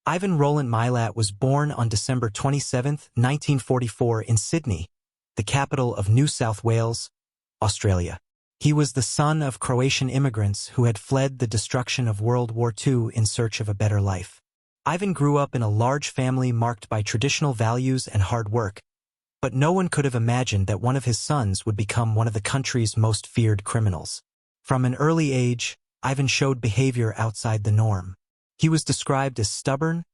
Ivan Roland Milat was born on December 27, 1944 in Sydney, the capital of New South Wales, Australia. He was the son of Croatian immigrants who had fled the destruction of World War II in search of a better life. Ivan grew up in a large family marked by traditional values and hard work, but no one could have imagined that one of his sons would become one of the country's most feared criminals. From an early age, Ivan showed behavior outside the norm. He was described as stubborn,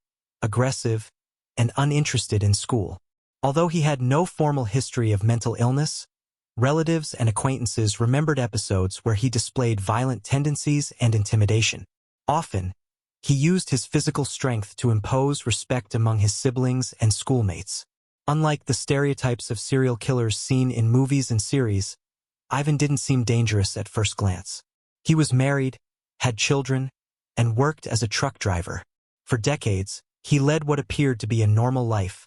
aggressive, and uninterested in school. Although he had no formal history of mental illness, relatives and acquaintances remembered episodes where he displayed violent tendencies and intimidation. Often, he used his physical strength to impose respect among his siblings and schoolmates. Unlike the stereotypes of serial killers seen in movies and series, Ivan didn't seem dangerous at first glance. He was married, had children, and worked as a truck driver. For decades, he led what appeared to be a normal life,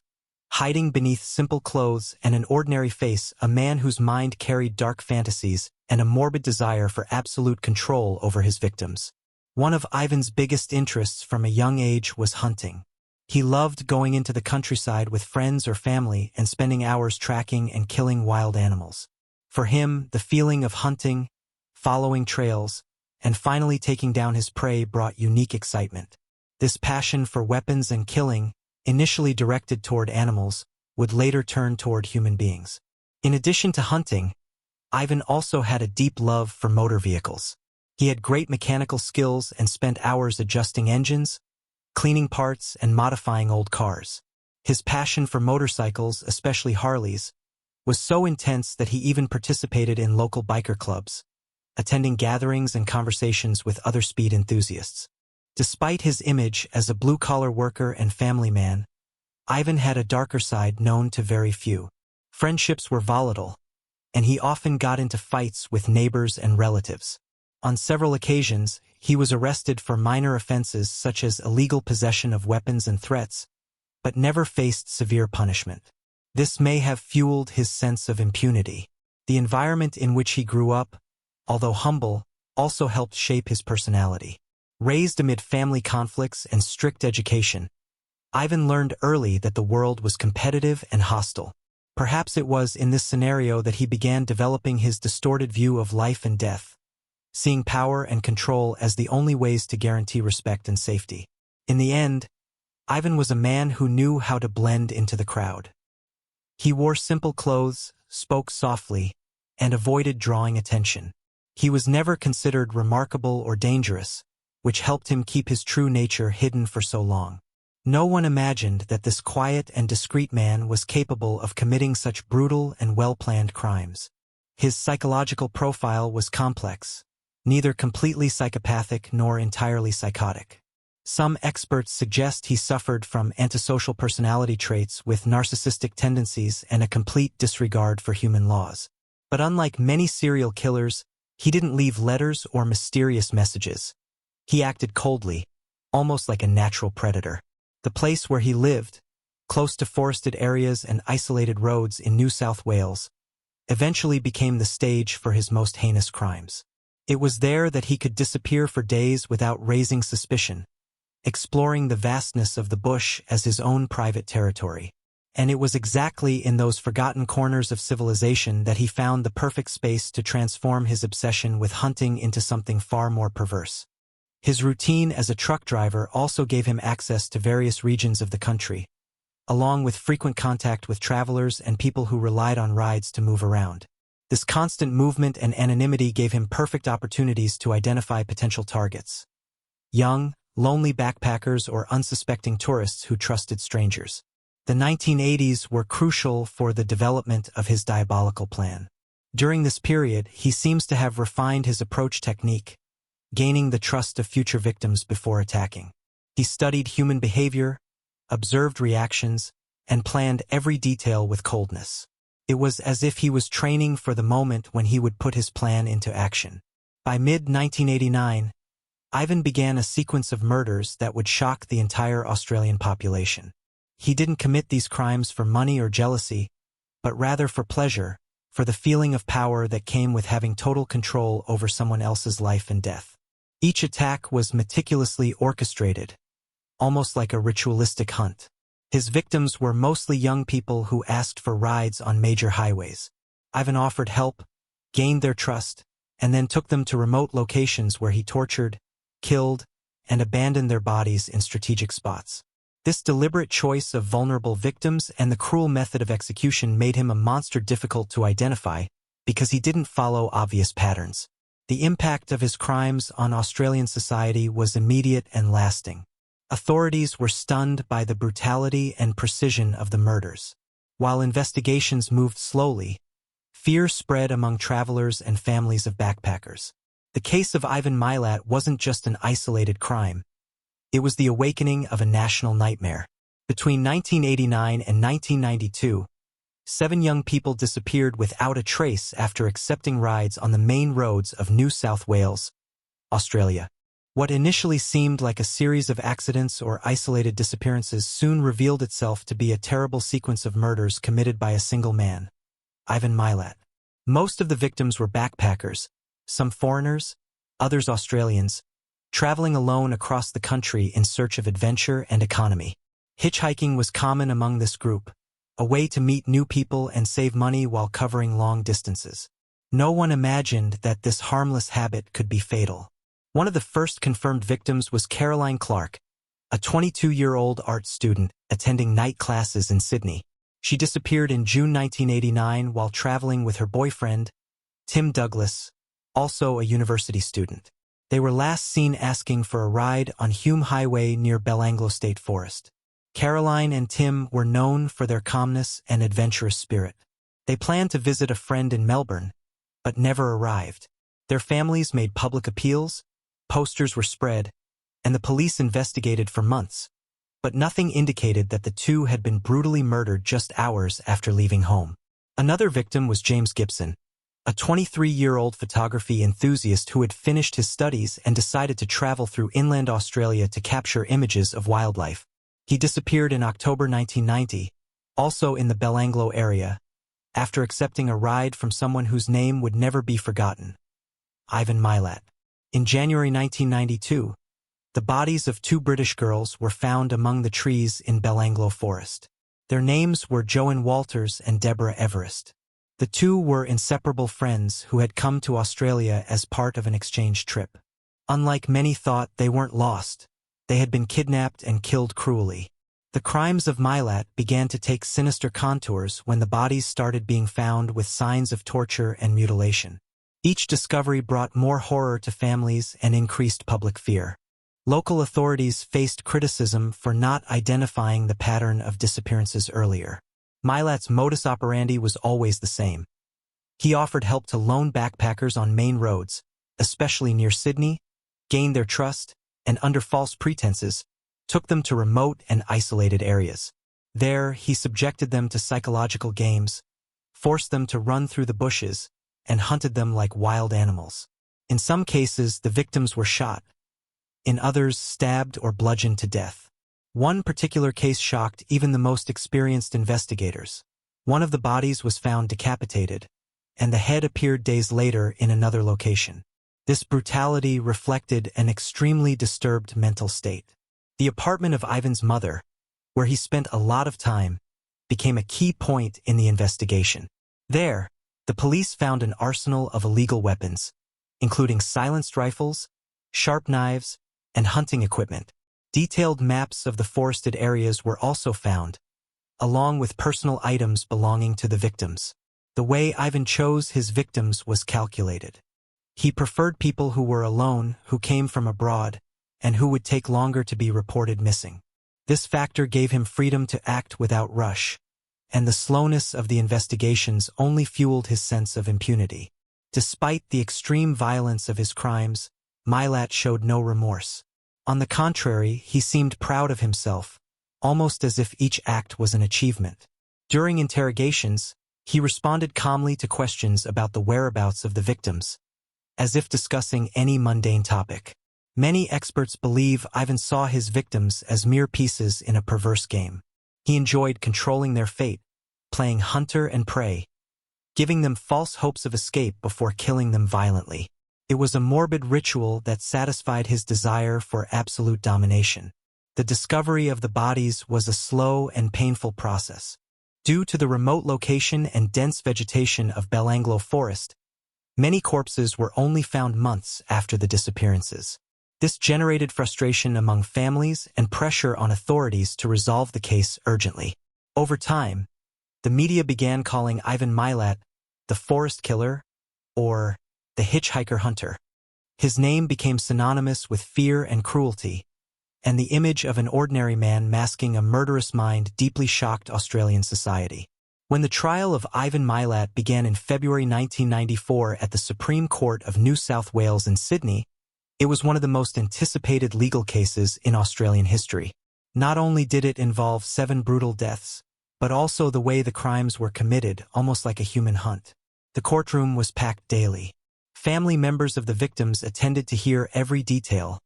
hiding beneath simple clothes and an ordinary face, a man whose mind carried dark fantasies and a morbid desire for absolute control over his victims. One of Ivan's biggest interests from a young age was hunting. He loved going into the countryside with friends or family and spending hours tracking and killing wild animals. For him, the feeling of hunting, following trails, and finally taking down his prey brought unique excitement. This passion for weapons and killing, initially directed toward animals, would later turn toward human beings. In addition to hunting, Ivan also had a deep love for motor vehicles. He had great mechanical skills and spent hours adjusting engines, cleaning parts, and modifying old cars. His passion for motorcycles, especially Harleys, was so intense that he even participated in local biker clubs, attending gatherings and conversations with other speed enthusiasts. Despite his image as a blue-collar worker and family man, Ivan had a darker side known to very few. Friendships were volatile, and he often got into fights with neighbors and relatives. On several occasions, he was arrested for minor offenses such as illegal possession of weapons and threats, but never faced severe punishment. This may have fueled his sense of impunity. The environment in which he grew up, although humble, also helped shape his personality. Raised amid family conflicts and strict education, Ivan learned early that the world was competitive and hostile. Perhaps it was in this scenario that he began developing his distorted view of life and death, seeing power and control as the only ways to guarantee respect and safety. In the end, Ivan was a man who knew how to blend into the crowd. He wore simple clothes, spoke softly, and avoided drawing attention. He was never considered remarkable or dangerous, which helped him keep his true nature hidden for so long. No one imagined that this quiet and discreet man was capable of committing such brutal and well-planned crimes. His psychological profile was complex, neither completely psychopathic nor entirely psychotic. Some experts suggest he suffered from antisocial personality traits with narcissistic tendencies and a complete disregard for human laws. But unlike many serial killers, he didn't leave letters or mysterious messages. He acted coldly, almost like a natural predator. The place where he lived, close to forested areas and isolated roads in New South Wales, eventually became the stage for his most heinous crimes. It was there that he could disappear for days without raising suspicion, exploring the vastness of the bush as his own private territory. And it was exactly in those forgotten corners of civilization that he found the perfect space to transform his obsession with hunting into something far more perverse. His routine as a truck driver also gave him access to various regions of the country, along with frequent contact with travelers and people who relied on rides to move around. This constant movement and anonymity gave him perfect opportunities to identify potential targets: young, lonely backpackers or unsuspecting tourists who trusted strangers. The 1980s were crucial for the development of his diabolical plan. During this period, he seems to have refined his approach technique, gaining the trust of future victims before attacking. He studied human behavior, observed reactions, and planned every detail with coldness. It was as if he was training for the moment when he would put his plan into action. By mid-1989, Ivan began a sequence of murders that would shock the entire Australian population. He didn't commit these crimes for money or jealousy, but rather for pleasure, for the feeling of power that came with having total control over someone else's life and death. Each attack was meticulously orchestrated, almost like a ritualistic hunt. His victims were mostly young people who asked for rides on major highways. Ivan offered help, gained their trust, and then took them to remote locations where he tortured, killed, and abandoned their bodies in strategic spots. This deliberate choice of vulnerable victims and the cruel method of execution made him a monster difficult to identify because he didn't follow obvious patterns. The impact of his crimes on Australian society was immediate and lasting. Authorities were stunned by the brutality and precision of the murders. While investigations moved slowly, fear spread among travelers and families of backpackers. The case of Ivan Milat wasn't just an isolated crime. It was the awakening of a national nightmare. Between 1989 and 1992, 7 young people disappeared without a trace after accepting rides on the main roads of New South Wales, Australia. What initially seemed like a series of accidents or isolated disappearances soon revealed itself to be a terrible sequence of murders committed by a single man, Ivan Milat. Most of the victims were backpackers, some foreigners, others Australians, traveling alone across the country in search of adventure and economy. Hitchhiking was common among this group, a way to meet new people and save money while covering long distances. No one imagined that this harmless habit could be fatal. One of the first confirmed victims was Caroline Clark, a 22-year-old art student attending night classes in Sydney. She disappeared in June 1989 while traveling with her boyfriend, Tim Douglas, also a university student. They were last seen asking for a ride on Hume Highway near Belanglo State Forest. Caroline and Tim were known for their calmness and adventurous spirit. They planned to visit a friend in Melbourne, but never arrived. Their families made public appeals, posters were spread, and the police investigated for months, but nothing indicated that the two had been brutally murdered just hours after leaving home. Another victim was James Gibson, a 23-year-old photography enthusiast who had finished his studies and decided to travel through inland Australia to capture images of wildlife. He disappeared in October 1990, also in the Belanglo area, after accepting a ride from someone whose name would never be forgotten, Ivan Milat. In January 1992, the bodies of 2 British girls were found among the trees in Belanglo Forest. Their names were Joan Walters and Deborah Everest. The two were inseparable friends who had come to Australia as part of an exchange trip. Unlike many thought, they weren't lost. They had been kidnapped and killed cruelly. The crimes of Milat began to take sinister contours when the bodies started being found with signs of torture and mutilation. Each discovery brought more horror to families and increased public fear. Local authorities faced criticism for not identifying the pattern of disappearances earlier. Milat's modus operandi was always the same. He offered help to lone backpackers on main roads, especially near Sydney, gained their trust, and under false pretenses, took them to remote and isolated areas. There, he subjected them to psychological games, forced them to run through the bushes, and hunted them like wild animals. In some cases, the victims were shot. In others, stabbed or bludgeoned to death. One particular case shocked even the most experienced investigators. One of the bodies was found decapitated, and the head appeared days later in another location. This brutality reflected an extremely disturbed mental state. The apartment of Ivan's mother, where he spent a lot of time, became a key point in the investigation. There, the police found an arsenal of illegal weapons, including silenced rifles, sharp knives, and hunting equipment. Detailed maps of the forested areas were also found, along with personal items belonging to the victims. The way Ivan chose his victims was calculated. He preferred people who were alone, who came from abroad, and who would take longer to be reported missing. This factor gave him freedom to act without rush, and the slowness of the investigations only fueled his sense of impunity. Despite the extreme violence of his crimes, Milat showed no remorse. On the contrary, he seemed proud of himself, almost as if each act was an achievement. During interrogations, he responded calmly to questions about the whereabouts of the victims, as if discussing any mundane topic. Many experts believe Ivan saw his victims as mere pieces in a perverse game. He enjoyed controlling their fate, playing hunter and prey, giving them false hopes of escape before killing them violently. It was a morbid ritual that satisfied his desire for absolute domination. The The discovery of the bodies was a slow and painful process. Due to the remote location and dense vegetation of Belanglo Forest, many corpses were only found months after the disappearances. This generated frustration among families and pressure on authorities to resolve the case urgently. Over time, the media began calling Ivan Milat the forest killer or the hitchhiker hunter. His name became synonymous with fear and cruelty, and the image of an ordinary man masking a murderous mind deeply shocked Australian society. When the trial of Ivan Milat began in February 1994 at the Supreme Court of New South Wales in Sydney, it was one of the most anticipated legal cases in Australian history. Not only did it involve 7 brutal deaths, but also the way the crimes were committed, almost like a human hunt. The courtroom was packed daily. Family members of the victims attended to hear every detail,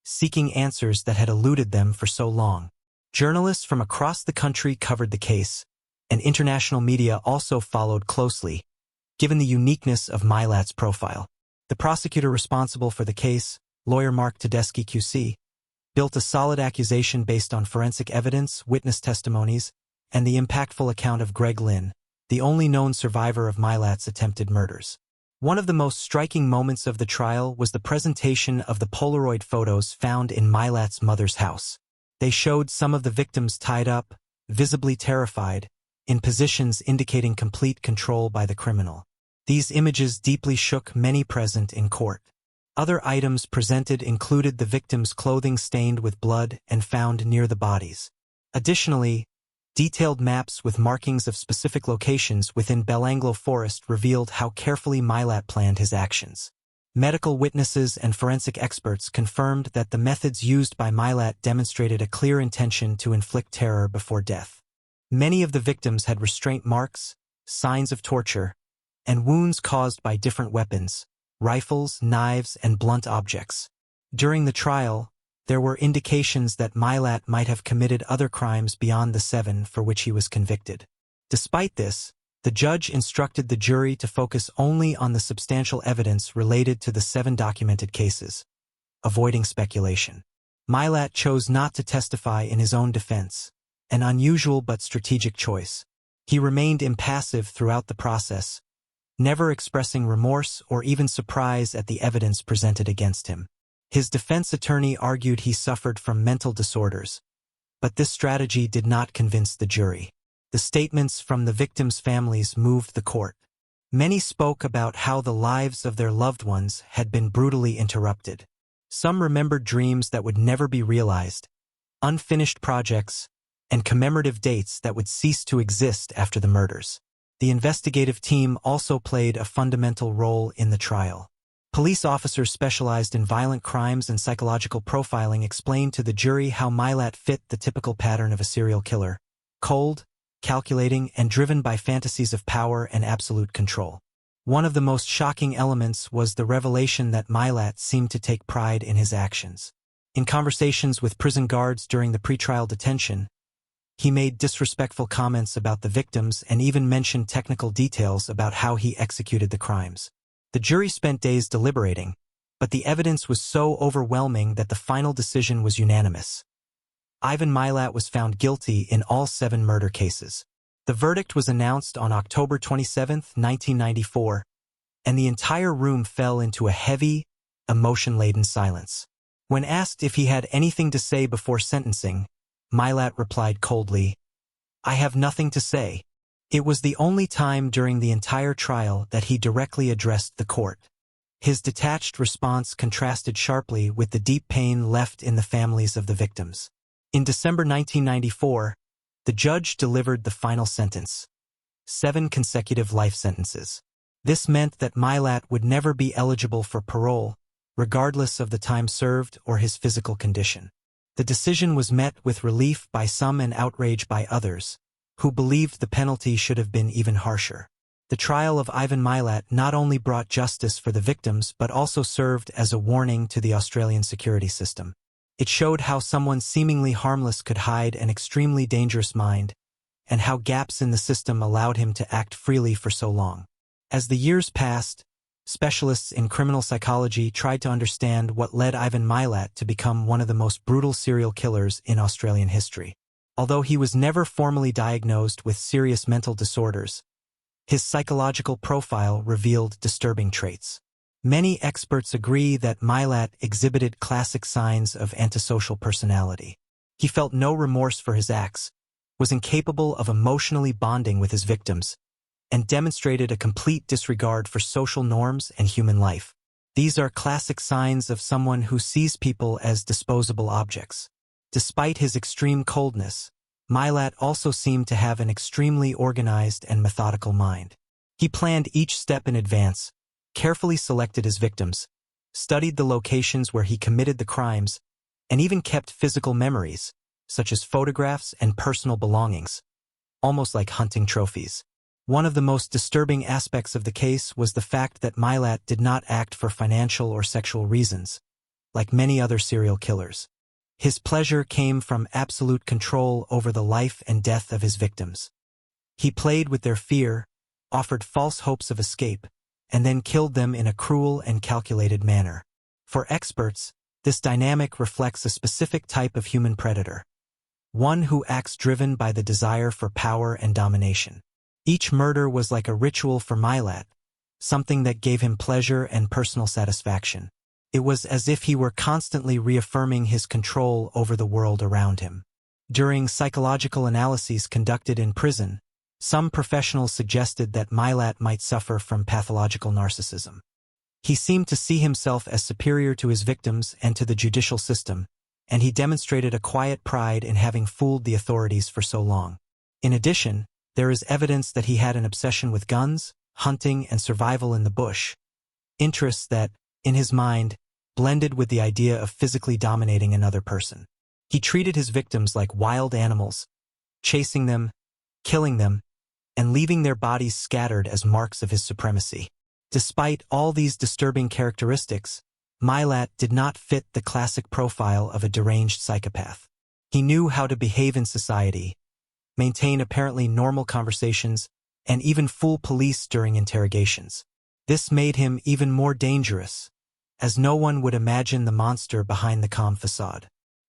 seeking answers that had eluded them for so long. Journalists from across the country covered the case, and international media also followed closely, given the uniqueness of Milat's profile. The prosecutor responsible for the case, lawyer Mark Tedeschi QC, built a solid accusation based on forensic evidence, witness testimonies, and the impactful account of Greg Lynn, the only known survivor of Milat's attempted murders. One of the most striking moments of the trial was the presentation of the Polaroid photos found in Milat's mother's house. They showed some of the victims tied up, visibly terrified, in positions indicating complete control by the criminal. These images deeply shook many present in court. Other items presented included the victims' clothing stained with blood and found near the bodies. Additionally, detailed maps with markings of specific locations within Belanglo Forest revealed how carefully Milat planned his actions. Medical witnesses and forensic experts confirmed that the methods used by Milat demonstrated a clear intention to inflict terror before death. Many of the victims had restraint marks, signs of torture, and wounds caused by different weapons, rifles, knives, and blunt objects. During the trial, there were indications that Milat might have committed other crimes beyond the 7 for which he was convicted. Despite this, the judge instructed the jury to focus only on the substantial evidence related to the 7 documented cases, avoiding speculation. Milat chose not to testify in his own defense, an unusual but strategic choice. He remained impassive throughout the process, never expressing remorse or even surprise at the evidence presented against him. His defense attorney argued he suffered from mental disorders, but this strategy did not convince the jury. The statements from the victims' families moved the court. Many spoke about how the lives of their loved ones had been brutally interrupted. Some remembered dreams that would never be realized, unfinished projects, and commemorative dates that would cease to exist after the murders. The investigative team also played a fundamental role in the trial. Police officers specialized in violent crimes and psychological profiling explained to the jury how Milat fit the typical pattern of a serial killer: cold, calculating, and driven by fantasies of power and absolute control. One of the most shocking elements was the revelation that Milat seemed to take pride in his actions. In conversations with prison guards during the pretrial detention, he made disrespectful comments about the victims and even mentioned technical details about how he executed the crimes. The jury spent days deliberating, but the evidence was so overwhelming that the final decision was unanimous. Ivan Milat was found guilty in all 7 murder cases. The verdict was announced on October 27, 1994, and the entire room fell into a heavy, emotion-laden silence. When asked if he had anything to say before sentencing, Milat replied coldly, "I have nothing to say." It was the only time during the entire trial that he directly addressed the court. His detached response contrasted sharply with the deep pain left in the families of the victims. In December 1994, the judge delivered the final sentence: 7 consecutive life sentences. This meant that Milat would never be eligible for parole, regardless of the time served or his physical condition. The decision was met with relief by some and outrage by others, who believed the penalty should have been even harsher. The trial of Ivan Milat not only brought justice for the victims but also served as a warning to the Australian security system. It showed how someone seemingly harmless could hide an extremely dangerous mind, and how gaps in the system allowed him to act freely for so long. As the years passed, Specialists in criminal psychology tried to understand what led Ivan Milat to become one of the most brutal serial killers in Australian history. Although he was never formally diagnosed with serious mental disorders, his psychological profile revealed disturbing traits. Many experts agree that Milat exhibited classic signs of antisocial personality. He felt no remorse for his acts, was incapable of emotionally bonding with his victims, and demonstrated a complete disregard for social norms and human life. These are classic signs of someone who sees people as disposable objects. Despite his extreme coldness, Milat also seemed to have an extremely organized and methodical mind. He planned each step in advance, carefully selected his victims, studied the locations where he committed the crimes, and even kept physical memories, such as photographs and personal belongings, almost like hunting trophies. One of the most disturbing aspects of the case was the fact that Milat did not act for financial or sexual reasons, like many other serial killers. His pleasure came from absolute control over the life and death of his victims. He played with their fear, offered false hopes of escape, and then killed them in a cruel and calculated manner. For experts, this dynamic reflects a specific type of human predator, one who acts driven by the desire for power and domination. Each murder was like a ritual for Milat, something that gave him pleasure and personal satisfaction. It was as if he were constantly reaffirming his control over the world around him. During psychological analyses conducted in prison, some professionals suggested that Milat might suffer from pathological narcissism. He seemed to see himself as superior to his victims and to the judicial system, and he demonstrated a quiet pride in having fooled the authorities for so long. In addition, there is evidence that he had an obsession with guns, hunting, and survival in the bush, interests that, in his mind, blended with the idea of physically dominating another person. He treated his victims like wild animals, chasing them, killing them, and leaving their bodies scattered as marks of his supremacy. Despite all these disturbing characteristics, Milat did not fit the classic profile of a deranged psychopath. He knew how to behave in society, maintain apparently normal conversations, and even fool police during interrogations. This made him even more dangerous, as no one would imagine the monster behind the calm facade.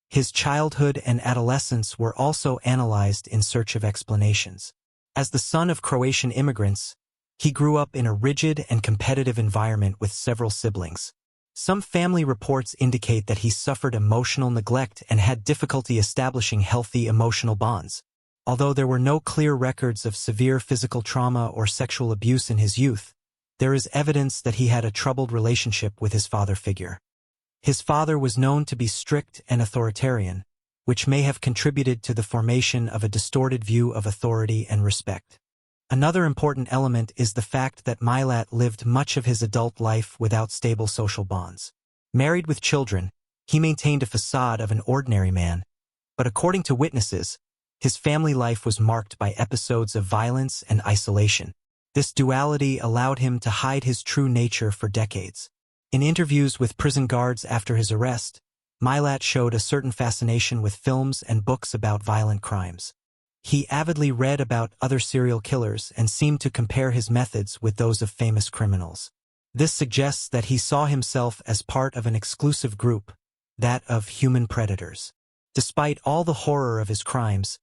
His childhood and adolescence were also analyzed in search of explanations. As the son of Croatian immigrants, he grew up in a rigid and competitive environment with several siblings. Some family reports indicate that he suffered emotional neglect and had difficulty establishing healthy emotional bonds. Although there were no clear records of severe physical trauma or sexual abuse in his youth, there is evidence that he had a troubled relationship with his father figure. His father was known to be strict and authoritarian, which may have contributed to the formation of a distorted view of authority and respect. Another important element is the fact that Milat lived much of his adult life without stable social bonds. Married with children, he maintained a facade of an ordinary man, but according to witnesses, his family life was marked by episodes of violence and isolation. This duality allowed him to hide his true nature for decades. In interviews with prison guards after his arrest, Milat showed a certain fascination with films and books about violent crimes. He avidly read about other serial killers and seemed to compare his methods with those of famous criminals. This suggests that he saw himself as part of an exclusive group, that of human predators. Despite all the horror of his crimes,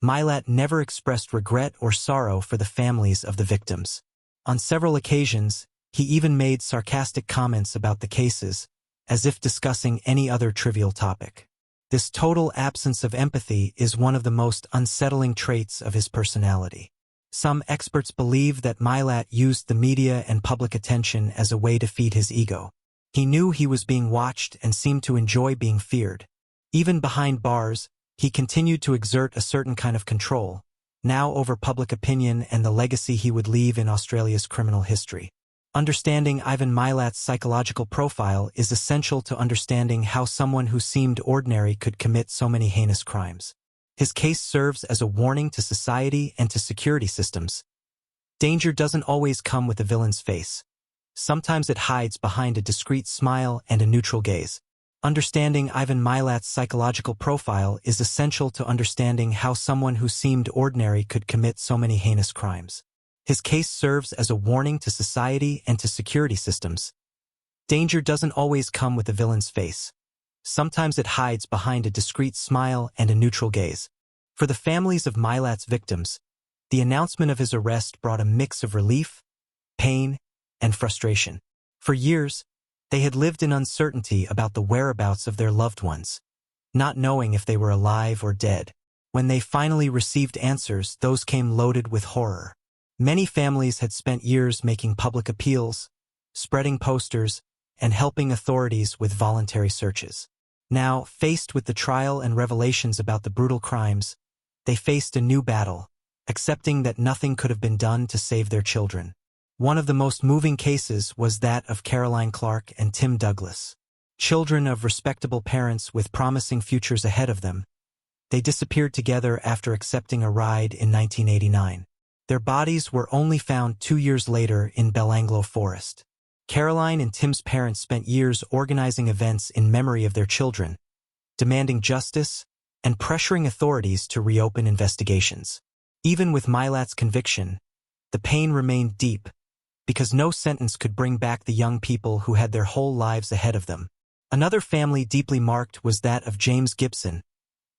Milat never expressed regret or sorrow for the families of the victims. On several occasions, he even made sarcastic comments about the cases, as if discussing any other trivial topic. This total absence of empathy is one of the most unsettling traits of his personality. Some experts believe that Milat used the media and public attention as a way to feed his ego. He knew he was being watched and seemed to enjoy being feared. Even behind bars, he continued to exert a certain kind of control, now over public opinion and the legacy he would leave in Australia's criminal history. Understanding Ivan Milat's psychological profile is essential to understanding how someone who seemed ordinary could commit so many heinous crimes. His case serves as a warning to society and to security systems. Danger doesn't always come with a villain's face. Sometimes it hides behind a discreet smile and a neutral gaze. Understanding Ivan Milat's psychological profile is essential to understanding how someone who seemed ordinary could commit so many heinous crimes. His case serves as a warning to society and to security systems. Danger doesn't always come with the villain's face. Sometimes it hides behind a discreet smile and a neutral gaze. For the families of Milat's victims, the announcement of his arrest brought a mix of relief, pain, and frustration. For years, they had lived in uncertainty about the whereabouts of their loved ones, not knowing if they were alive or dead. When they finally received answers, those came loaded with horror. Many families had spent years making public appeals, spreading posters, and helping authorities with voluntary searches. Now, faced with the trial and revelations about the brutal crimes, they faced a new battle, accepting that nothing could have been done to save their children. One of the most moving cases was that of Caroline Clark and Tim Douglas. Children of respectable parents with promising futures ahead of them, they disappeared together after accepting a ride in 1989. Their bodies were only found 2 years later in Belanglo Forest. Caroline and Tim's parents spent years organizing events in memory of their children, demanding justice, and pressuring authorities to reopen investigations. Even with Milat's conviction, the pain remained deep, because no sentence could bring back the young people who had their whole lives ahead of them. Another family deeply marked was that of James Gibson,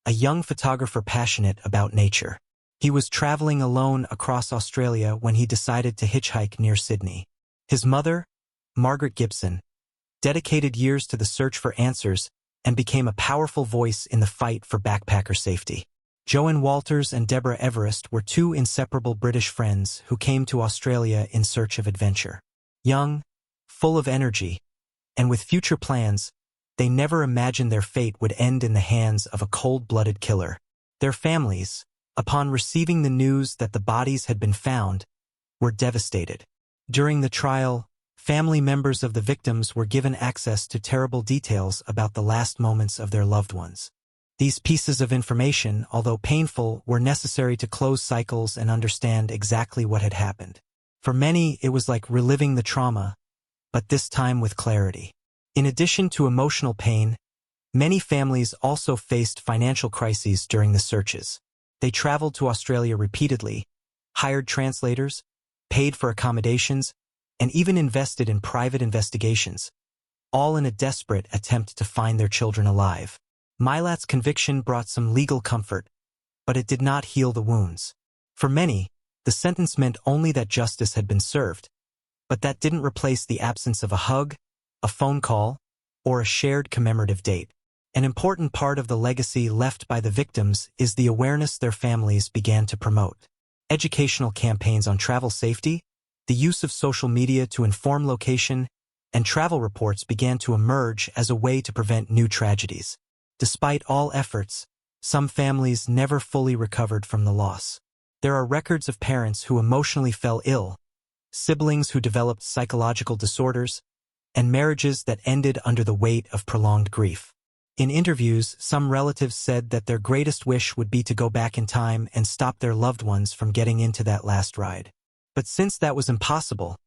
a young photographer passionate about nature. He was traveling alone across Australia when he decided to hitchhike near Sydney. His mother, Margaret Gibson, dedicated years to the search for answers and became a powerful voice in the fight for backpacker safety. Joanne Walters and Deborah Everest were two inseparable British friends who came to Australia in search of adventure. Young, full of energy, and with future plans, they never imagined their fate would end in the hands of a cold-blooded killer. Their families, upon receiving the news that the bodies had been found, were devastated. During the trial, family members of the victims were given access to terrible details about the last moments of their loved ones. These pieces of information, although painful, were necessary to close cycles and understand exactly what had happened. For many, it was like reliving the trauma, but this time with clarity. In addition to emotional pain, many families also faced financial crises during the searches. They traveled to Australia repeatedly, hired translators, paid for accommodations, and even invested in private investigations, all in a desperate attempt to find their children alive. Milat's conviction brought some legal comfort, but it did not heal the wounds. For many, the sentence meant only that justice had been served, but that didn't replace the absence of a hug, a phone call, or a shared commemorative date. An important part of the legacy left by the victims is the awareness their families began to promote. Educational campaigns on travel safety, the use of social media to inform location, and travel reports began to emerge as a way to prevent new tragedies. Despite all efforts, some families never fully recovered from the loss. There are records of parents who emotionally fell ill, siblings who developed psychological disorders, and marriages that ended under the weight of prolonged grief. In interviews, some relatives said that their greatest wish would be to go back in time and stop their loved ones from getting into that last ride. But since that was impossible,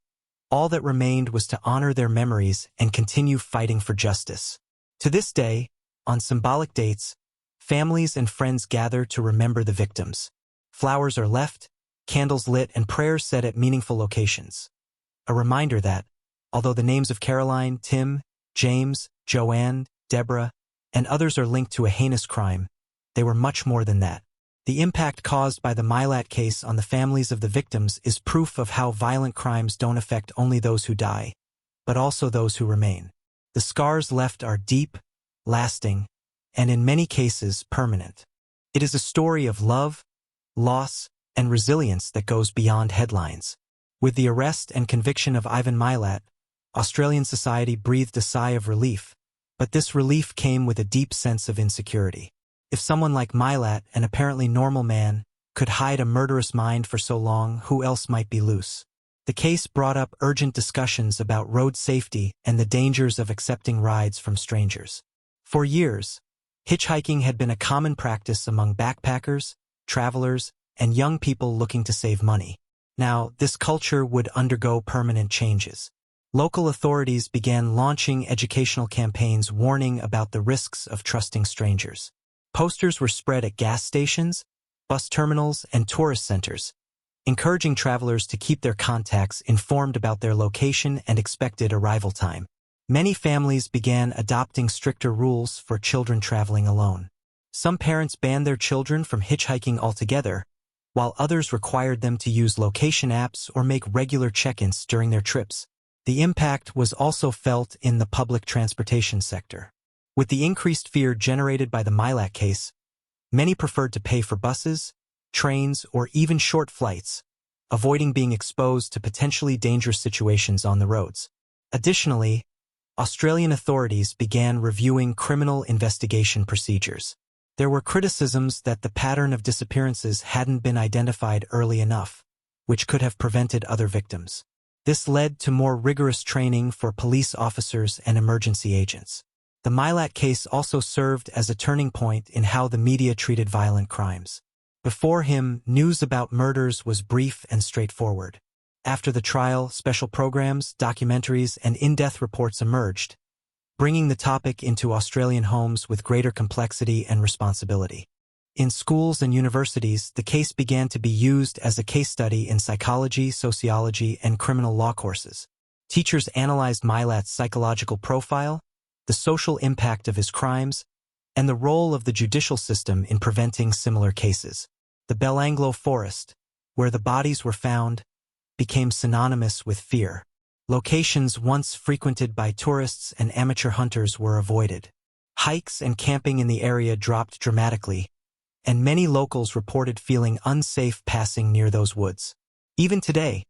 all that remained was to honor their memories and continue fighting for justice. To this day, on symbolic dates, families and friends gather to remember the victims. Flowers are left, candles lit, and prayers said at meaningful locations. A reminder that, although the names of Caroline, Tim, James, Joanne, Deborah, and others are linked to a heinous crime, they were much more than that. The impact caused by the Milat case on the families of the victims is proof of how violent crimes don't affect only those who die, but also those who remain. The scars left are deep, lasting, and in many cases permanent. It is a story of love, loss, and resilience that goes beyond headlines. With the arrest and conviction of Ivan Milat, Australian society breathed a sigh of relief, but this relief came with a deep sense of insecurity. If someone like Milat, an apparently normal man, could hide a murderous mind for so long, who else might be loose? The case brought up urgent discussions about road safety and the dangers of accepting rides from strangers. For years, hitchhiking had been a common practice among backpackers, travelers, and young people looking to save money. Now, this culture would undergo permanent changes. Local authorities began launching educational campaigns warning about the risks of trusting strangers. Posters were spread at gas stations, bus terminals, and tourist centers, encouraging travelers to keep their contacts informed about their location and expected arrival time. Many families began adopting stricter rules for children traveling alone. Some parents banned their children from hitchhiking altogether, while others required them to use location apps or make regular check-ins during their trips. The impact was also felt in the public transportation sector. With the increased fear generated by the Milat case, many preferred to pay for buses, trains, or even short flights, avoiding being exposed to potentially dangerous situations on the roads. Additionally, Australian authorities began reviewing criminal investigation procedures. There were criticisms that the pattern of disappearances hadn't been identified early enough, which could have prevented other victims. This led to more rigorous training for police officers and emergency agents. The Milat case also served as a turning point in how the media treated violent crimes. Before him, news about murders was brief and straightforward. After the trial, special programs, documentaries, and in-depth reports emerged, bringing the topic into Australian homes with greater complexity and responsibility. In schools and universities, the case began to be used as a case study in psychology, sociology, and criminal law courses. Teachers analyzed Milat's psychological profile, the social impact of his crimes, and the role of the judicial system in preventing similar cases. The Belanglo forest, where the bodies were found, became synonymous with fear. Locations once frequented by tourists and amateur hunters were avoided. Hikes and camping in the area dropped dramatically, and many locals reported feeling unsafe passing near those woods. Even today,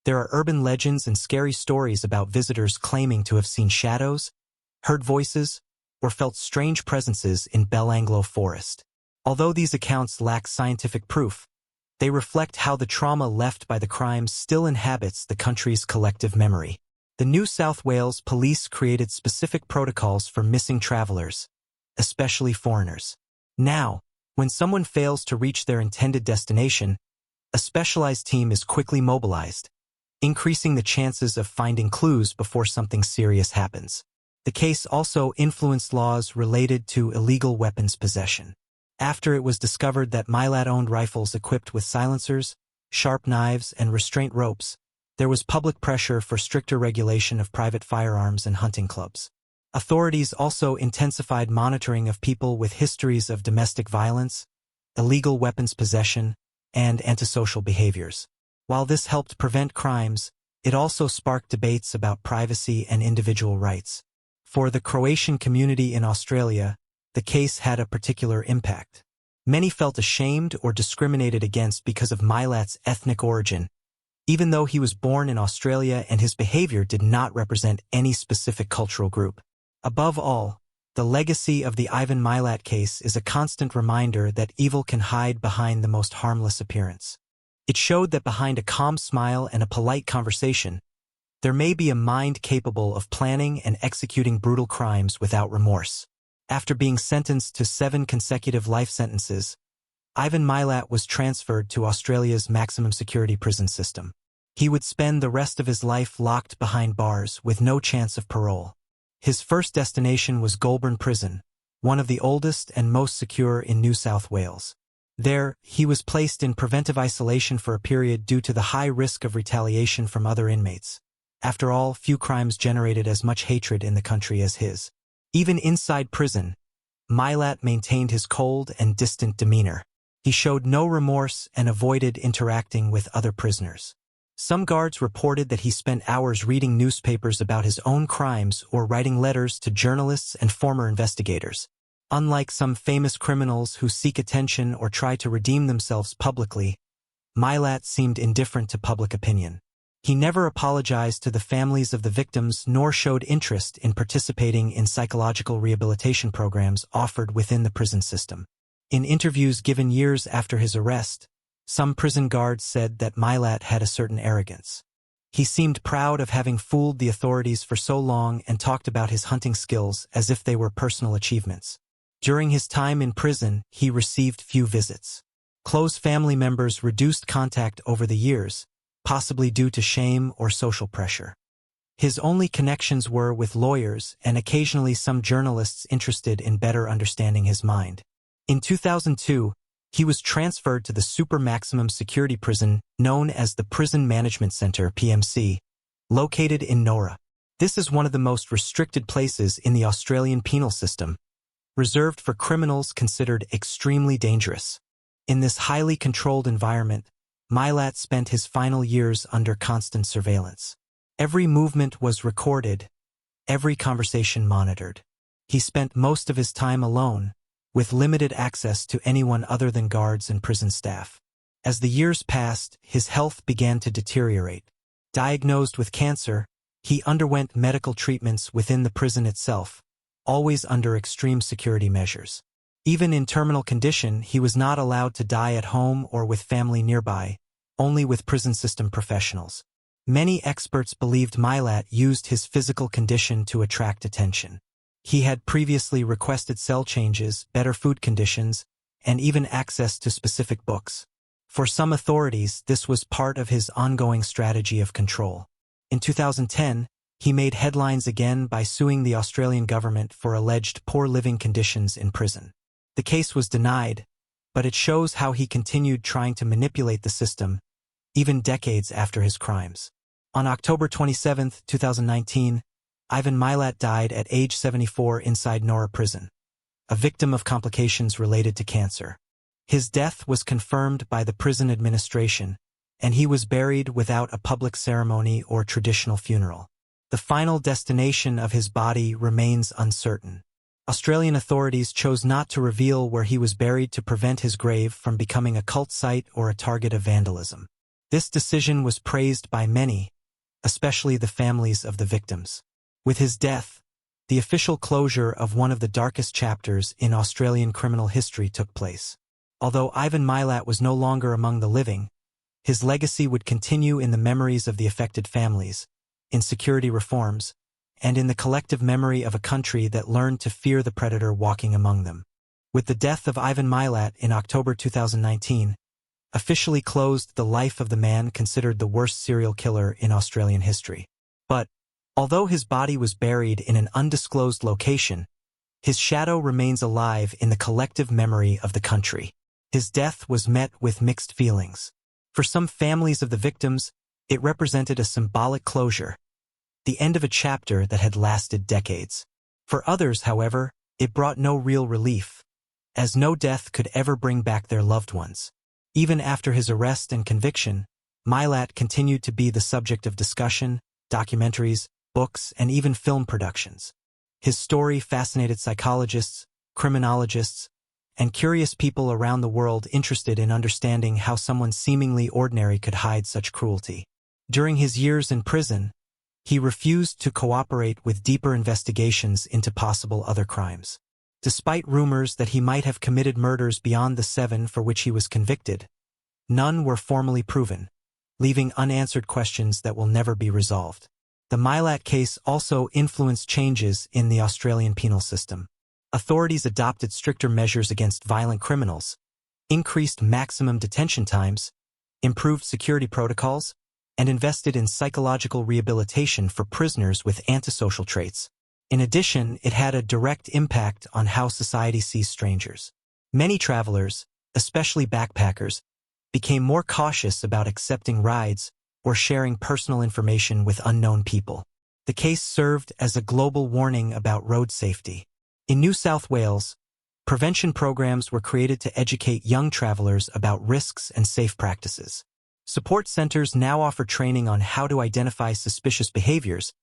there are urban legends and scary stories about visitors claiming to have seen shadows, heard voices, or felt strange presences in Belanglo forest. Although these accounts lack scientific proof, they reflect how the trauma left by the crimes still inhabits the country's collective memory. The New South Wales police created specific protocols for missing travelers, especially foreigners. Now, when someone fails to reach their intended destination, a specialized team is quickly mobilized, increasing the chances of finding clues before something serious happens. The case also influenced laws related to illegal weapons possession. After it was discovered that Milat owned rifles equipped with silencers, sharp knives, and restraint ropes, there was public pressure for stricter regulation of private firearms and hunting clubs. Authorities also intensified monitoring of people with histories of domestic violence, illegal weapons possession, and antisocial behaviors. While this helped prevent crimes, it also sparked debates about privacy and individual rights. For the Croatian community in Australia, the case had a particular impact. Many felt ashamed or discriminated against because of Milat's ethnic origin, even though he was born in Australia and his behavior did not represent any specific cultural group. Above all, the legacy of the Ivan Milat case is a constant reminder that evil can hide behind the most harmless appearance. It showed that behind a calm smile and a polite conversation, there may be a mind capable of planning and executing brutal crimes without remorse. After being sentenced to 7 consecutive life sentences, Ivan Milat was transferred to Australia's maximum security prison system. He would spend the rest of his life locked behind bars with no chance of parole. His first destination was Goulburn Prison, one of the oldest and most secure in New South Wales. There, he was placed in preventive isolation for a period due to the high risk of retaliation from other inmates. After all, few crimes generated as much hatred in the country as his. Even inside prison, Milat maintained his cold and distant demeanor. He showed no remorse and avoided interacting with other prisoners. Some guards reported that he spent hours reading newspapers about his own crimes or writing letters to journalists and former investigators. Unlike some famous criminals who seek attention or try to redeem themselves publicly, Milat seemed indifferent to public opinion. He never apologized to the families of the victims nor showed interest in participating in psychological rehabilitation programs offered within the prison system. In interviews given years after his arrest, some prison guards said that Milat had a certain arrogance. He seemed proud of having fooled the authorities for so long and talked about his hunting skills as if they were personal achievements. During his time in prison, he received few visits. Close family members reduced contact over the years, possibly due to shame or social pressure. His only connections were with lawyers and occasionally some journalists interested in better understanding his mind. In 2002, He was transferred to the super maximum security prison known as the Prison Management Center (PMC), located in Nora. This is one of the most restricted places in the Australian penal system, reserved for criminals considered extremely dangerous. In this highly controlled environment, Milat spent his final years under constant surveillance. Every movement was recorded, every conversation monitored. He spent most of his time alone, with limited access to anyone other than guards and prison staff. As the years passed, his health began to deteriorate. Diagnosed with cancer, he underwent medical treatments within the prison itself, always under extreme security measures. Even in terminal condition, he was not allowed to die at home or with family nearby, only with prison system professionals. Many experts believed Milat used his physical condition to attract attention. He had previously requested cell changes, better food conditions, and even access to specific books. For some authorities, this was part of his ongoing strategy of control. In 2010, he made headlines again by suing the Australian government for alleged poor living conditions in prison. The case was denied, but it shows how he continued trying to manipulate the system, even decades after his crimes. On October 27, 2019, Ivan Milat died at age 74 inside Nora prison, a victim of complications related to cancer. His death was confirmed by the prison administration, and he was buried without a public ceremony or traditional funeral. The final destination of his body remains uncertain. Australian authorities chose not to reveal where he was buried to prevent his grave from becoming a cult site or a target of vandalism. This decision was praised by many, especially the families of the victims. With his death, the official closure of one of the darkest chapters in Australian criminal history took place. Although Ivan Milat was no longer among the living, his legacy would continue in the memories of the affected families, in security reforms, and in the collective memory of a country that learned to fear the predator walking among them. With the death of Ivan Milat in October 2019, officially closed the life of the man considered the worst serial killer in Australian history. But, although his body was buried in an undisclosed location, his shadow remains alive in the collective memory of the country. His death was met with mixed feelings. For some families of the victims, it represented a symbolic closure, the end of a chapter that had lasted decades. For others, however, it brought no real relief, as no death could ever bring back their loved ones. Even after his arrest and conviction, Milat continued to be the subject of discussion, documentaries, books, and even film productions. His story fascinated psychologists, criminologists, and curious people around the world interested in understanding how someone seemingly ordinary could hide such cruelty. During his years in prison, he refused to cooperate with deeper investigations into possible other crimes. Despite rumors that he might have committed murders beyond the 7 for which he was convicted, none were formally proven, leaving unanswered questions that will never be resolved. The Milat case also influenced changes in the Australian penal system. Authorities adopted stricter measures against violent criminals, increased maximum detention times, improved security protocols, and invested in psychological rehabilitation for prisoners with antisocial traits. In addition, it had a direct impact on how society sees strangers. Many travelers, especially backpackers, became more cautious about accepting rides or sharing personal information with unknown people. The case served as a global warning about road safety. In New South Wales, prevention programs were created to educate young travelers about risks and safe practices. Support centers now offer training on how to identify suspicious behaviors,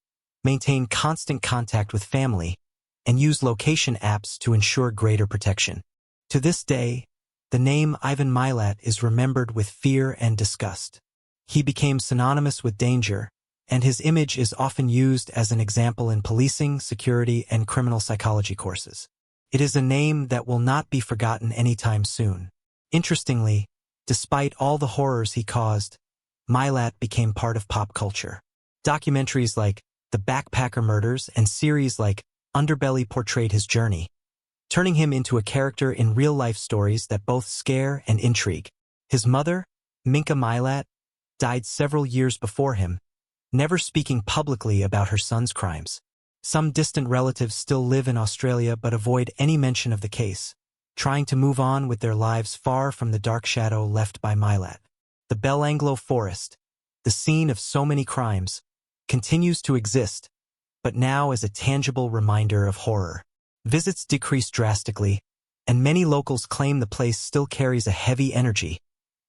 maintain constant contact with family, and use location apps to ensure greater protection. To this day, the name Ivan Milat is remembered with fear and disgust. He became synonymous with danger, and his image is often used as an example in policing, security, and criminal psychology courses. It is a name that will not be forgotten anytime soon. Interestingly, despite all the horrors he caused, Milat became part of pop culture. Documentaries like The Backpacker Murders and series like Underbelly portrayed his journey, turning him into a character in real-life stories that both scare and intrigue. His mother, Minka Milat, died several years before him, never speaking publicly about her son's crimes. Some distant relatives still live in Australia but avoid any mention of the case, trying to move on with their lives far from the dark shadow left by Milat. The Bel Anglo forest, the scene of so many crimes, continues to exist, but now as a tangible reminder of horror. Visits decreased drastically, and many locals claim the place still carries a heavy energy,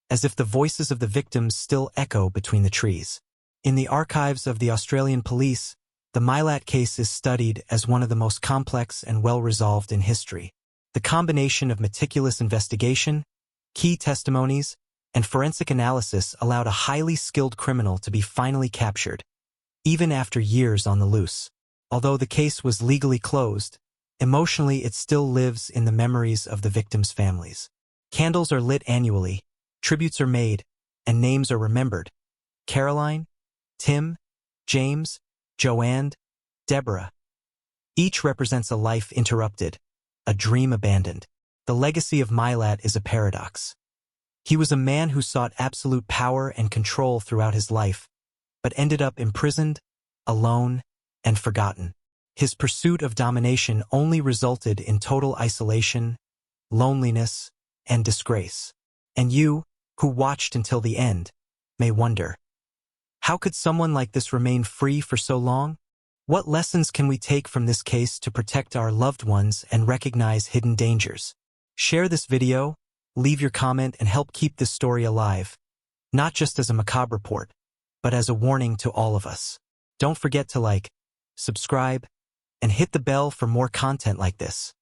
as if the voices of the victims still echo between the trees. In the archives of the Australian police, the Milat case is studied as one of the most complex and well-resolved in history. The combination of meticulous investigation, key testimonies, and forensic analysis allowed a highly skilled criminal to be finally captured, even after years on the loose. Although the case was legally closed, emotionally it still lives in the memories of the victims' families. Candles are lit annually, tributes are made, and names are remembered. Caroline, Tim, James, Joanne, Deborah. Each represents a life interrupted, a dream abandoned. The legacy of Milat is a paradox. He was a man who sought absolute power and control throughout his life, but ended up imprisoned, alone, and forgotten. His pursuit of domination only resulted in total isolation, loneliness, and disgrace. And you, who watched until the end, may wonder, how could someone like this remain free for so long? What lessons can we take from this case to protect our loved ones and recognize hidden dangers? Share this video, leave your comment, and help keep this story alive, not just as a macabre report, but as a warning to all of us. Don't forget to like, subscribe, and hit the bell for more content like this.